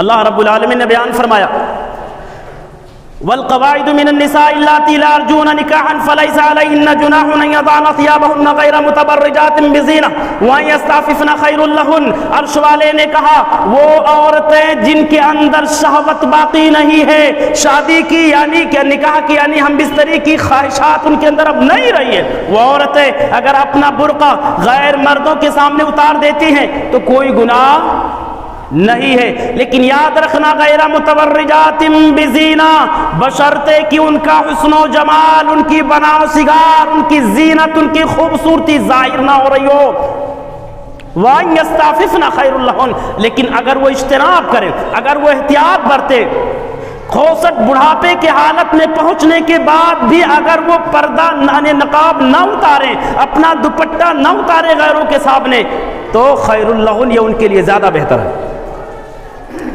اللہ رب العالمین نے بیان فرمایا والقواعد من النساء اللاتي لا يرجون نكاحا فليس عليهن جناح ان يضعن ثيابهن غير متبرجات بزينة وان يستعففن خير لهن. عرش والے نے کہا وہ عورتیں جن کے اندر شہوت باقی نہیں ہے، شادی کی یعنی کہ نکاح کی یعنی ہم بستری کی خواہشات ان کے اندر اب نہیں رہی ہے، وہ عورتیں اگر اپنا برقع غیر مردوں کے سامنے اتار دیتی ہیں تو کوئی گناہ نہیں ہے. لیکن یاد رکھنا غیر متبرجات بزینہ، بشرطے کہ ان کا حسن و جمال، ان کی بناؤ سگار، ان کی زینت، ان کی خوبصورتی ظاہر نہ ہو رہی ہو. وَأَن يَسْتَعْفِفْنَ خَيْرٌ لَهُنَّ، لیکن اگر وہ اجتناب کرے، اگر وہ احتیاط برتے، کھوسٹ بڑھاپے کے حالت میں پہنچنے کے بعد بھی اگر وہ پردہ نقاب نہ اتاریں، اپنا دوپٹہ نہ اتارے غیروں کے سامنے، تو خیر لہن، یہ ان کے لیے زیادہ بہتر ہے.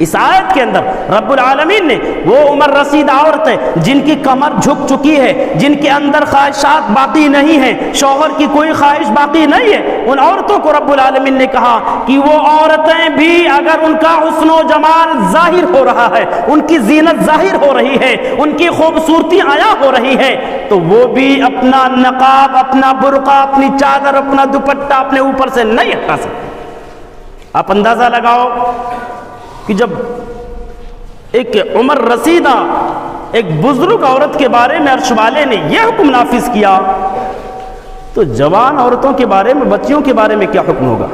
اس آیت کے اندر رب العالمین نے وہ عمر رسید عورتیں جن کی کمر جھک چکی ہے، جن کے اندر خواہشات باقی نہیں ہیں، شوہر کی کوئی خواہش باقی نہیں ہے، ان عورتوں کو رب العالمین نے کہا کہ وہ عورتیں بھی اگر ان کا حسن و جمال ظاہر ہو رہا ہے، ان کی زینت ظاہر ہو رہی ہے، ان کی خوبصورتی عیاں ہو رہی ہے، تو وہ بھی اپنا نقاب، اپنا برقع، اپنی چادر، اپنا دوپٹہ اپنے اوپر سے نہیں ہٹا سکتے. آپ اندازہ لگاؤ کہ جب ایک عمر رسیدہ ایک بزرگ عورت کے بارے میں عرش والے نے یہ حکم نافذ کیا تو جوان عورتوں کے بارے میں، بچیوں کے بارے میں کیا حکم ہوگا؟